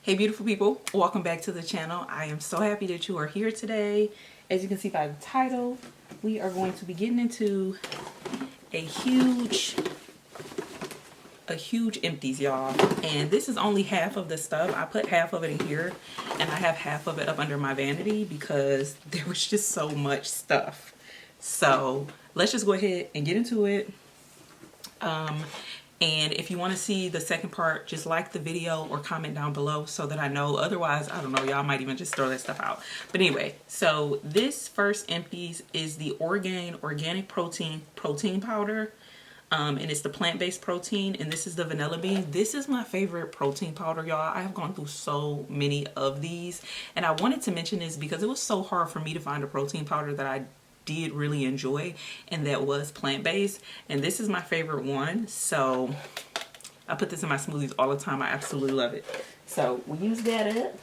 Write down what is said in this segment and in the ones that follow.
Hey beautiful people, welcome back to the channel. I am so happy that you are here today. As you can see by the title, we are going to be getting into a huge empties, y'all. And this is only half of the stuff. I put half of it in here and I have half of it up under my vanity because there was just so much stuff. So let's just go ahead and get into it. And if you want to see the second part, just like the video or comment down below so that I know. Otherwise, I don't know, y'all might even just throw that stuff out. But anyway, so this first empties is the organic protein powder. And it's the plant-based protein, and this is the vanilla bean. This is my favorite protein powder, y'all. I have gone through so many of these, and I wanted to mention this because it was so hard for me to find a protein powder that I did really enjoy and that was plant-based, and this is my favorite one. So I put this in my smoothies all the time. I absolutely love it. So we use that up,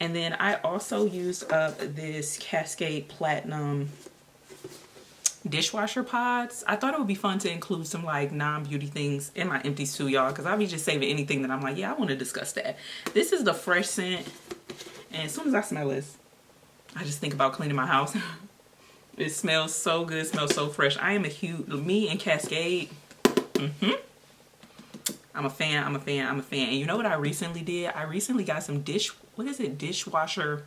and then I also used up this Cascade Platinum dishwasher pods. I thought it would be fun to include some like non-beauty things in my empties too, y'all, because I'll be just saving anything that I'm like, yeah, I want to discuss that. This is the fresh scent, and as soon as I smell this, I just think about cleaning my house. It smells so good, smells so fresh. I am a huge, me and Cascade, I'm a fan. And you know what I recently did? I recently got some dishwasher,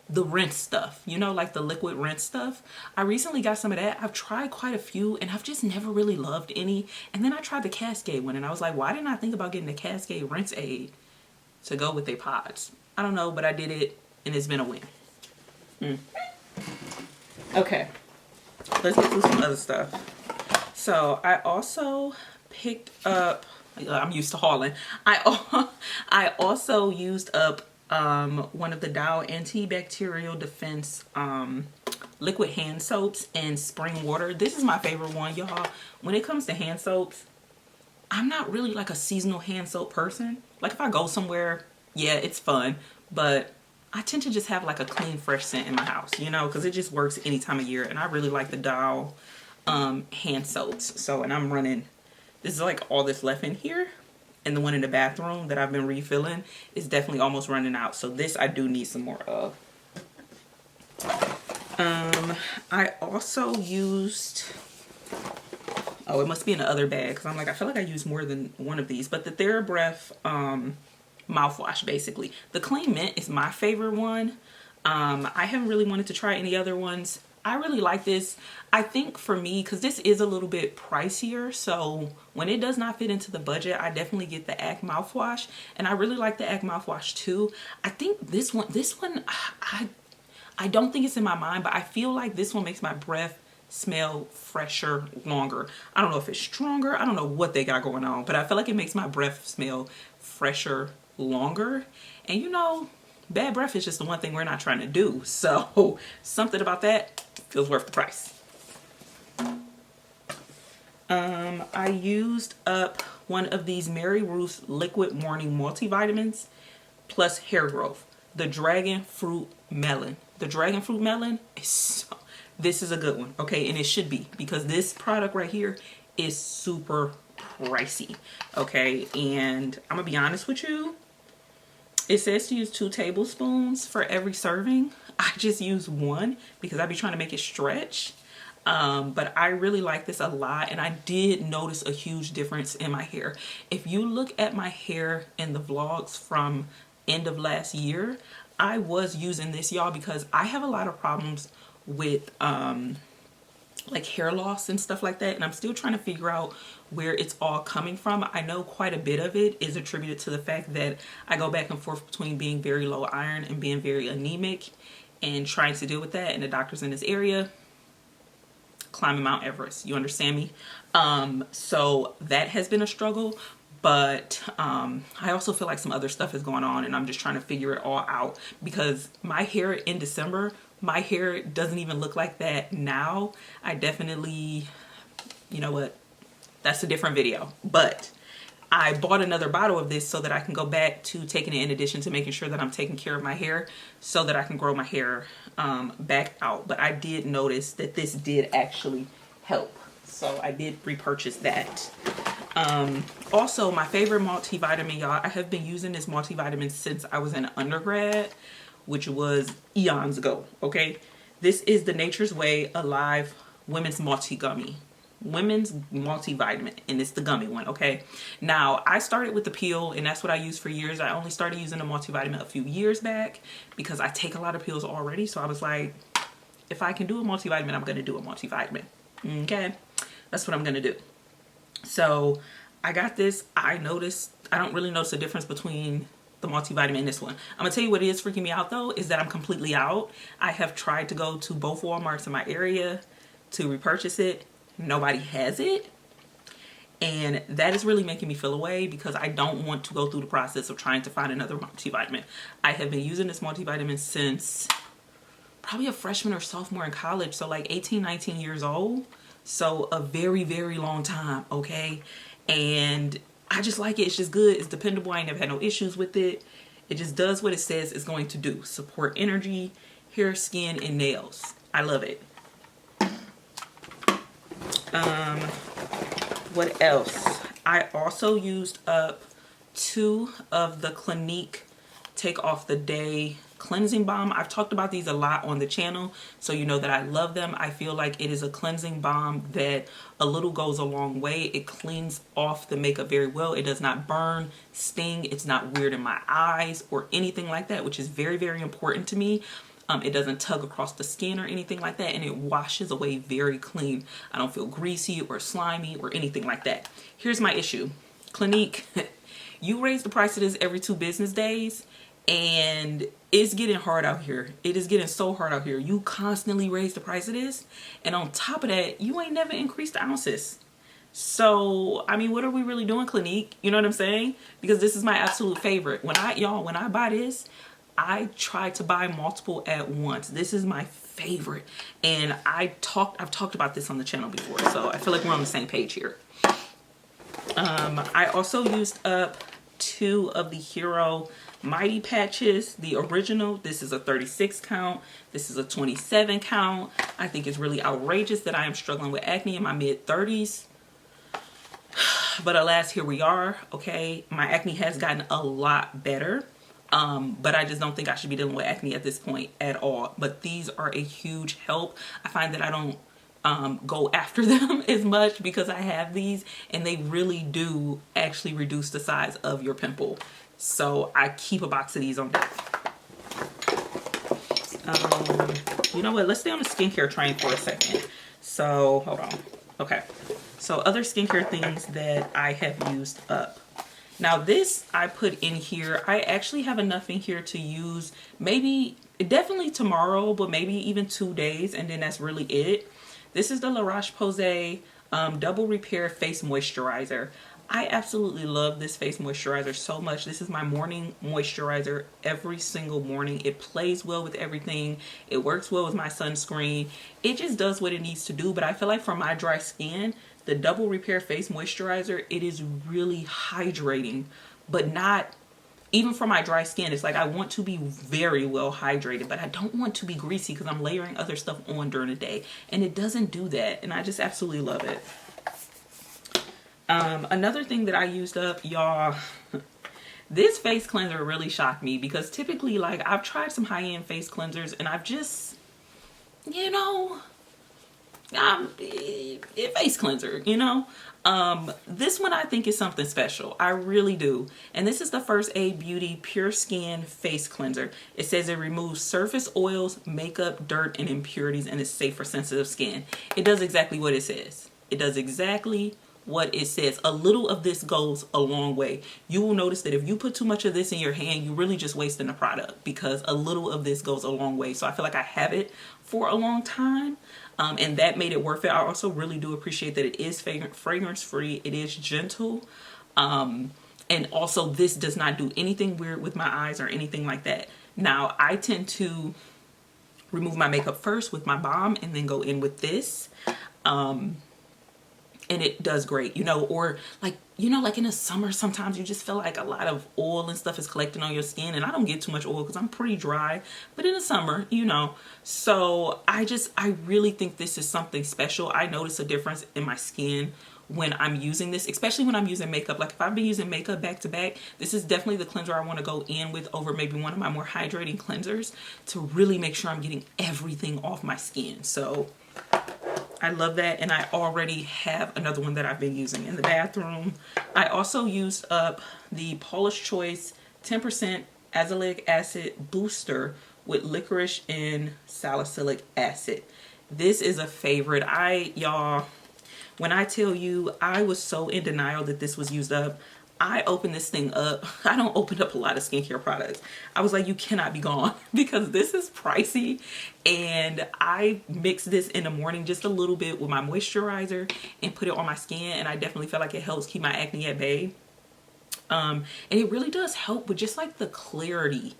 the rinse stuff, you know, like the liquid rinse stuff. I recently got some of that. I've tried quite a few and I've just never really loved any. And then I tried the Cascade one and I was like, why didn't I think about getting the Cascade rinse aid to go with their pods? I don't know, but I did it and it's been a win. Okay, let's get through some other stuff. So I also picked up, I'm used to hauling. I also used up one of the Dow antibacterial defense liquid hand soaps and spring water. This is my favorite one, y'all. When it comes to hand soaps, I'm not really like a seasonal hand soap person. Like if I go somewhere, yeah, it's fun, but I tend to just have like a clean, fresh scent in my house, you know, because it just works any time of year. And I really like the Dow hand soaps. So, and I'm running, this is like all that's left in here. And the one in the bathroom that I've been refilling is definitely almost running out. So this I do need some more of. I also used, oh, it must be in the other bag because I'm like, I feel like I used more than one of these. But the Therabreath mouthwash, basically. The Clean Mint is my favorite one. I haven't really wanted to try any other ones. I really like this. I think for me, because this is a little bit pricier, so when it does not fit into the budget, I definitely get the Act mouthwash, and I really like the Act mouthwash too. I think this one, I don't think it's in my mind, but I feel like this one makes my breath smell fresher longer. I don't know if it's stronger. I don't know what they got going on, but I feel like it makes my breath smell fresher longer. And you know, bad breath is just the one thing we're not trying to do. So something about that feels worth the price. I used up one of these Ruth liquid morning multivitamins plus hair growth. The dragon fruit melon. The dragon fruit melon is this is a good one, okay? And it should be, because this product right here is super pricey, okay? And I'm gonna be honest with you. It says to use 2 tablespoons for every serving. I just use 1 because I be trying to make it stretch. But I really like this a lot, and I did notice a huge difference in my hair. If you look at my hair in the vlogs from end of last year, I was using this, y'all, because I have a lot of problems with like hair loss and stuff like that, and I'm still trying to figure out where it's all coming from. I know quite a bit of it is attributed to the fact that I go back and forth between being very low iron and being very anemic and trying to deal with that, and the doctors in this area climbing Mount Everest, you understand me? So that has been a struggle, but I also feel like some other stuff is going on, and I'm just trying to figure it all out, because my hair in December, my hair doesn't even look like that now. I definitely, you know what, that's a different video, but I bought another bottle of this so that I can go back to taking it in addition to making sure that I'm taking care of my hair so that I can grow my hair back out. But I did notice that this did actually help, so I did repurchase that. Also, my favorite multivitamin, y'all, I have been using this multivitamin since I was in undergrad, which was eons ago, okay? This is the Nature's Way Alive Women's Multi-Gummy. Women's multivitamin, and it's the gummy one, okay? Now, I started with the pill, and that's what I used for years. I only started using the multivitamin a few years back because I take a lot of pills already, so I was like, if I can do a multivitamin, I'm going to do a multivitamin, okay? That's what I'm going to do. So I got this. I don't really notice a difference between the multivitamin and this one. I'm gonna tell you what is freaking me out though, is that I'm completely out. I have tried to go to both Walmarts in my area to repurchase it. Nobody has it. And that is really making me feel away because I don't want to go through the process of trying to find another multivitamin. I have been using this multivitamin since probably a freshman or sophomore in college. So like 18, 19 years old. So a very, very long time, okay? And I just like it. It's just good. It's dependable. I ain't never had no issues with it. It just does what it says it's going to do. Support energy, hair, skin, and nails. I love it. What else? I also used up 2 of the Clinique Take Off the Day cleansing balm. I've talked about these a lot on the channel, so you know that I love them. I feel like it is a cleansing balm that a little goes a long way. It cleans off the makeup very well. It does not burn, sting. It's not weird in my eyes or anything like that, which is very, very important to me. It doesn't tug across the skin or anything like that, and it washes away very clean. I don't feel greasy or slimy or anything like that. Here's my issue. Clinique, you raise the price of this every 2 business days, and it's getting hard out here. It is getting so hard out here. You constantly raise the price of this, and on top of that, you ain't never increased the ounces. So, I mean, what are we really doing, Clinique? You know what I'm saying? Because this is my absolute favorite. When I buy this, I try to buy multiple at once. This is my favorite. And I've talked about this on the channel before, so I feel like we're on the same page here. I also used up 2 of the Hero Mighty Patches, the original. This is a 36 count. This is a 27 count. I think it's really outrageous that I am struggling with acne in my mid-30s. But alas, here we are, okay? My acne has gotten a lot better. But I just don't think I should be dealing with acne at this point at all. But these are a huge help. I find that I don't go after them as much because I have these, and they really do actually reduce the size of your pimple. So I keep a box of these on deck. You know what? Let's stay on the skincare train for a second. So hold on. Okay. So other skincare things that I have used up. Now this I put in here. I actually have enough in here to use definitely tomorrow, but maybe even 2 days, and then that's really it. This is the La Roche-Posay Double Repair Face Moisturizer. I absolutely love this face moisturizer so much. This is my morning moisturizer every single morning. It plays well with everything. It works well with my sunscreen. It just does what it needs to do. But I feel like for my dry skin, the Double Repair Face Moisturizer, it is really hydrating, but not, even for my dry skin, it's like I want to be very well hydrated, but I don't want to be greasy because I'm layering other stuff on during the day. And it doesn't do that. And I just absolutely love it. Another thing that I used up, y'all, this face cleanser really shocked me because typically, like, I've tried some high-end face cleansers and I've just, you know, a face cleanser, you know. This one I think is something special. I really do. And this is the First Aid Beauty Pure Skin Face Cleanser. It says it removes surface oils, makeup, dirt, and impurities, and is safe for sensitive skin. It does exactly what it says. It does exactly what it says. A little of this goes a long way. You will notice that if you put too much of this in your hand, you're really just wasting the product because a little of this goes a long way. So I feel like I have it for a long time. And that made it worth it. I also really do appreciate that it is fragrance free. It is gentle. And also this does not do anything weird with my eyes or anything like that. Now I tend to remove my makeup first with my balm and then go in with this. And it does great, you know, or like, you know, like in the summer, sometimes you just feel like a lot of oil and stuff is collecting on your skin. And I don't get too much oil because I'm pretty dry, but in the summer, you know, so I really think this is something special. I notice a difference in my skin when I'm using this, especially when I'm using makeup. Like if I've been using makeup back to back, this is definitely the cleanser I want to go in with over maybe one of my more hydrating cleansers to really make sure I'm getting everything off my skin. So I love that, and I already have another one that I've been using in the bathroom. I also used up the Paula's Choice 10% azelaic acid booster with licorice and salicylic acid. This is a favorite. Y'all, when I tell you I was so in denial that this was used up, I opened this thing up. I don't open up a lot of skincare products. I was like, you cannot be gone because this is pricey. And I mix this in the morning just a little bit with my moisturizer and put it on my skin. And I definitely feel like it helps keep my acne at bay. And it really does help with just like the clarity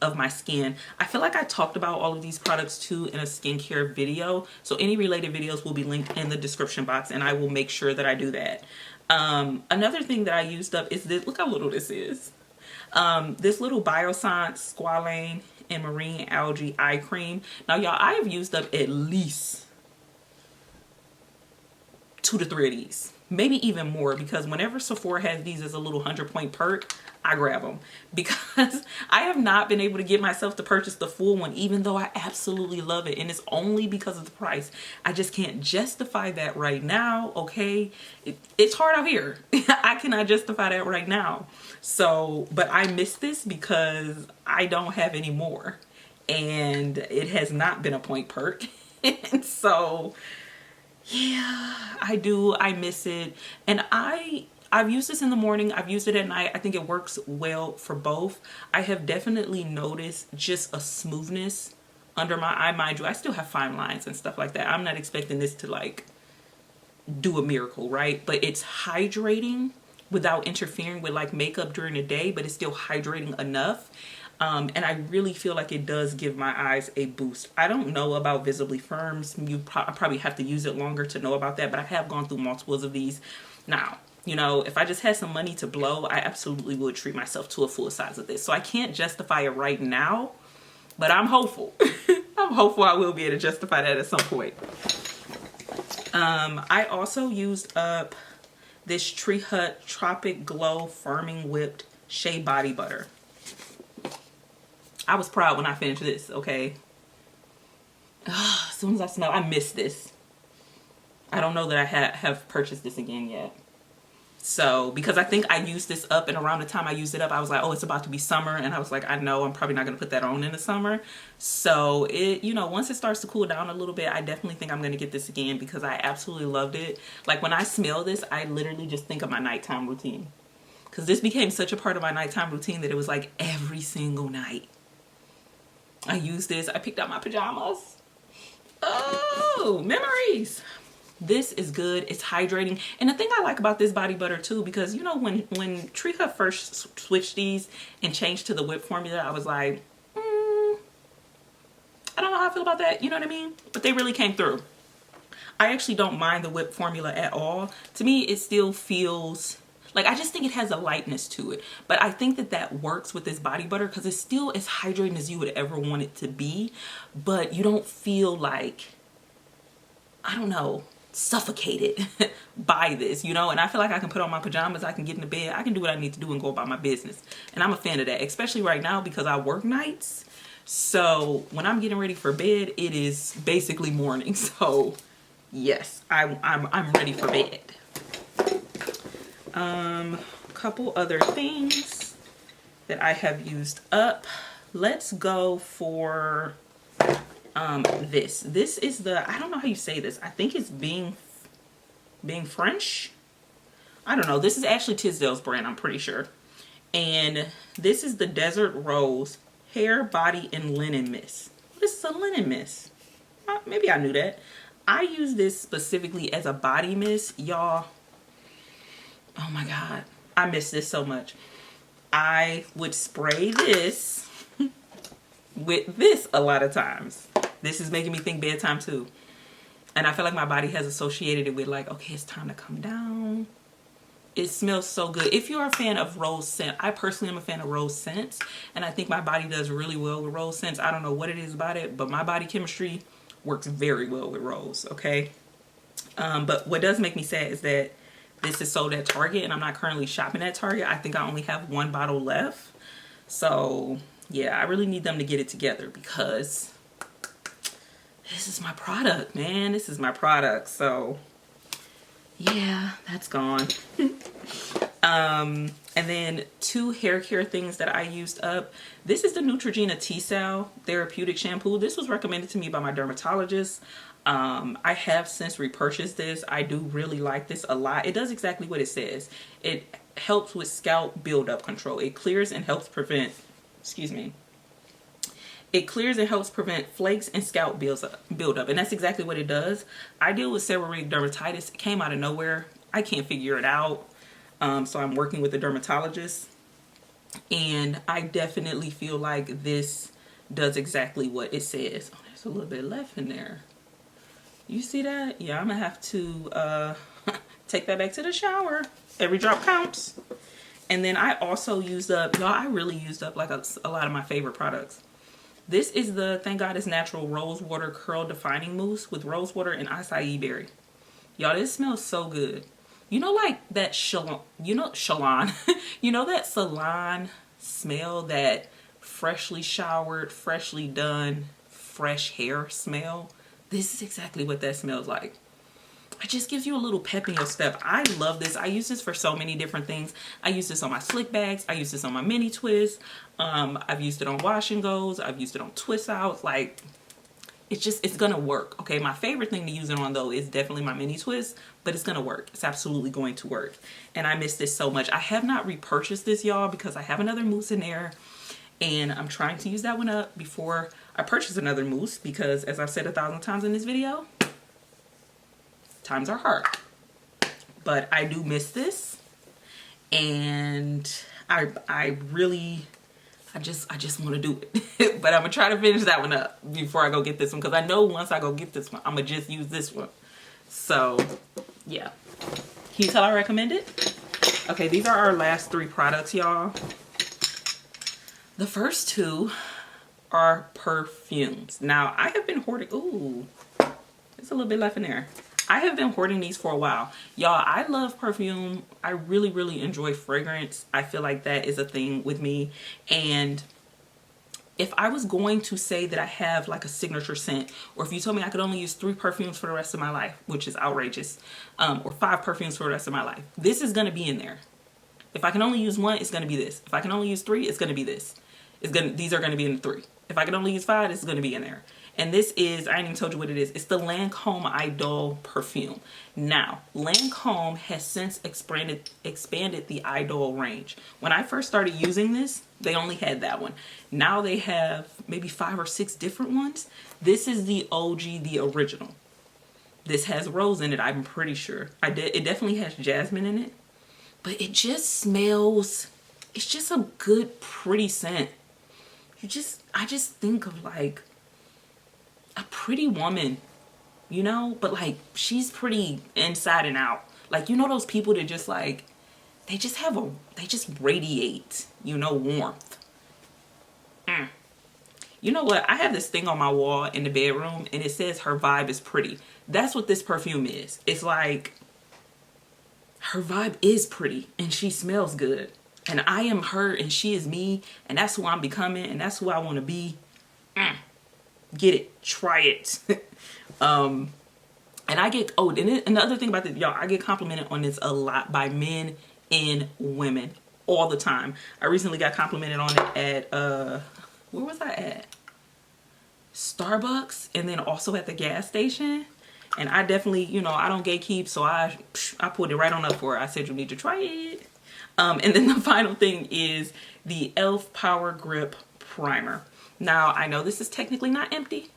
of my skin. I feel like I talked about all of these products too in a skincare video. So any related videos will be linked in the description box, and I will make sure that I do that. Another thing that I used up is this. Look how little this is. This little Biossance Squalane and Marine Algae Eye Cream. Now y'all, I have used up at least 2 to 3 of these, maybe even more, because whenever Sephora has these as a little 100-point perk, I grab them because I have not been able to get myself to purchase the full one, even though I absolutely love it. And it's only because of the price. I just can't justify that right now. Okay. It's hard out here. I cannot justify that right now. So, but I miss this because I don't have any more, and it has not been a point perk. And so, yeah, I do. I miss it. And I've used this in the morning. I've used it at night. I think it works well for both. I have definitely noticed just a smoothness under my eye. Mind you, I still have fine lines and stuff like that. I'm not expecting this to like do a miracle, right? But it's hydrating without interfering with like makeup during the day, but it's still hydrating enough. And I really feel like it does give my eyes a boost. I don't know about Visibly Firms. I probably have to use it longer to know about that, but I have gone through multiples of these. Now, you know, if I just had some money to blow, I absolutely would treat myself to a full size of this. So I can't justify it right now, but I'm hopeful. I'm hopeful I will be able to justify that at some point. I also used up this Tree Hut Tropic Glow Firming Whipped Shea Body Butter. I was proud when I finished this, okay? As soon as I smell, I miss this. I don't know that I have purchased this again yet. So, because I think I used this up, and around the time I used it up, I was like, oh, it's about to be summer. And I was like, I know I'm probably not going to put that on in the summer. So, you know, once it starts to cool down a little bit, I definitely think I'm going to get this again because I absolutely loved it. Like, when I smell this, I literally just think of my nighttime routine. Because this became such a part of my nighttime routine that it was like every single night I used this. I picked out my pajamas. Oh, memories. This is good. It's hydrating. And the thing I like about this body butter too, because you know, when Tree Hut first switched these and changed to the whip formula, I was like, I don't know how I feel about that. You know what I mean? But they really came through. I actually don't mind the whip formula at all. To me, it still feels like, I just think it has a lightness to it. But I think that that works with this body butter because it's still as hydrating as you would ever want it to be. But you don't feel like, I don't know, suffocated by this, you know. And I feel like I can put on my pajamas, I can get into bed, I can do what I need to do and go about my business. And I'm a fan of that, especially right now because I work nights. So when I'm getting ready for bed, it is basically morning. So yes, I'm ready for bed. Couple other things that I have used up. Let's go for this. This is the, I don't know how you say this. I think it's being French. I don't know. This is actually Tisdale's brand, I'm pretty sure. And this is the Desert Rose Hair, Body, and Linen Mist. This is a linen mist. Maybe I knew that. I use this specifically as a body mist, y'all. Oh my God. I miss this so much. I would spray this with this a lot of times. This is making me think bedtime too. And I feel like my body has associated it with like, okay, it's time to come down. It smells so good. If you're a fan of rose scent, I personally am a fan of rose scents. And I think my body does really well with rose scents. I don't know what it is about it, but my body chemistry works very well with rose, okay? But what does make me sad is that This is sold at Target, and I'm not currently shopping at Target. I think I only have one bottle left. So yeah, I really need them to get it together because this is my product, man. This is my product. So yeah, that's gone. And then 2 hair care things that I used up. This is the Neutrogena T-Cell Therapeutic Shampoo. This was recommended to me by my dermatologist. I have since repurchased this. I do really like this a lot. It does exactly what it says. It helps with scalp buildup control. It clears and helps prevent, excuse me. It clears and helps prevent flakes and scalp buildup. And that's exactly what it does. I deal with seborrheic dermatitis. It came out of nowhere. I can't figure it out. So I'm working with a dermatologist. And I definitely feel like this does exactly what it says. Oh, there's a little bit left in there. You see that? Yeah, I'm gonna have to take that back to the shower. Every drop counts. And then I also used up, y'all, I really used up like a lot of my favorite products. This is the Thank God It's Natural Rose Water Curl Defining Mousse with rose water and acai berry. Y'all, this smells so good. You know, like that salon, you know that salon smell, that freshly showered, freshly done, fresh hair smell? This is exactly what that smells like. It just gives you a little pep in your step. I love this. I use this for so many different things. I use this on my slick bags. I use this on my mini twists. I've used it on wash and goes. I've used it on twist outs. Like, it's gonna work. Okay, my favorite thing to use it on though is definitely my mini twist, but it's gonna work. It's absolutely going to work. And I miss this so much. I have not repurchased this, y'all, because I have another mousse in there, and I'm trying to use that one up before I purchase another mousse, because as I've said 1,000 times in this video, times are hard. But I do miss this, and I just want to do it. But I'm gonna try to finish that one up before I go get this one, because I know once I go get this one, I'm gonna just use this one. So yeah, can you tell I recommend it? Okay, these are our last 3 products, y'all. The first 2 are perfumes. Now I have been hoarding, ooh, there's a little bit left in there. I have been hoarding these for a while. Y'all, I love perfume. I really, really enjoy fragrance. I feel like that is a thing with me. And if I was going to say that I have like a signature scent, or if you told me I could only use 3 perfumes for the rest of my life, which is outrageous, or 5 perfumes for the rest of my life, this is gonna be in there. If I can only use 1, it's gonna be this. If I can only use 3, it's gonna be this. These are gonna be in the 3. If I can only use 5, it's gonna be in there. And this is, I ain't even told you what it is. It's the Lancome Idol perfume. Now, Lancome has since expanded the Idol range. When I first started using this, they only had that one. Now they have maybe 5 or 6 different ones. This is the OG, the original. This has rose in it, I'm pretty sure. It definitely has jasmine in it. But it just smells, it's just a good, pretty scent. I just think of like a pretty woman, you know, but like she's pretty inside and out. Like, you know, those people that just like, they just radiate, you know, warmth. You know what? I have this thing on my wall in the bedroom, and it says her vibe is pretty. That's what this perfume is. It's like, her vibe is pretty and she smells good. And I am her and she is me, and that's who I'm becoming, and that's who I want to be. Get it, try it. And I get, and the other thing about this, y'all, I get complimented on this a lot by men and women all the time. I recently got complimented on it at where was I at? Starbucks, and then also at the gas station. And I definitely, you know, I don't gatekeep, so I put it right on up for her. I said, you need to try it. And then the final thing is the e.l.f. Power Grip Primer. Now, I know this is technically not empty,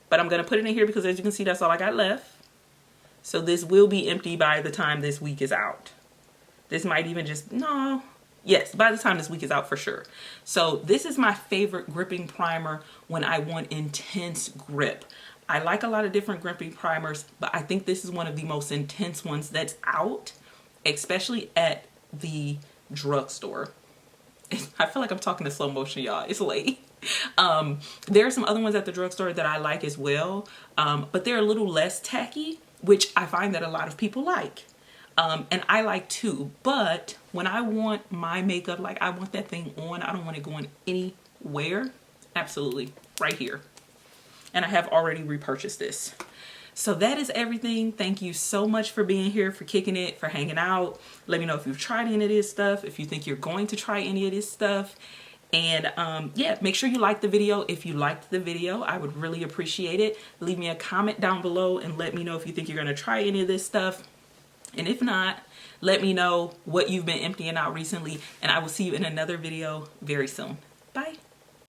but I'm going to put it in here because, as you can see, that's all I got left. So this will be empty by the time this week is out. This might even just, no. Yes, by the time this week is out for sure. So this is my favorite gripping primer when I want intense grip. I like a lot of different gripping primers, but I think this is one of the most intense ones that's out, especially at the drugstore. I feel like I'm talking in slow motion, y'all. It's late. There are some other ones at the drugstore that I like as well, but they're a little less tacky, which I find that a lot of people like. And I like too, but when I want my makeup, like I want that thing on, I don't want it going anywhere. Absolutely, right here. And I have already repurchased this. So that is everything. Thank you so much for being here, for kicking it, for hanging out. Let me know if you've tried any of this stuff, if you think you're going to try any of this stuff. And yeah, make sure you like the video. If you liked the video, I would really appreciate it. Leave me a comment down below and let me know if you think you're going to try any of this stuff. And if not, let me know what you've been emptying out recently. And I will see you in another video very soon. Bye.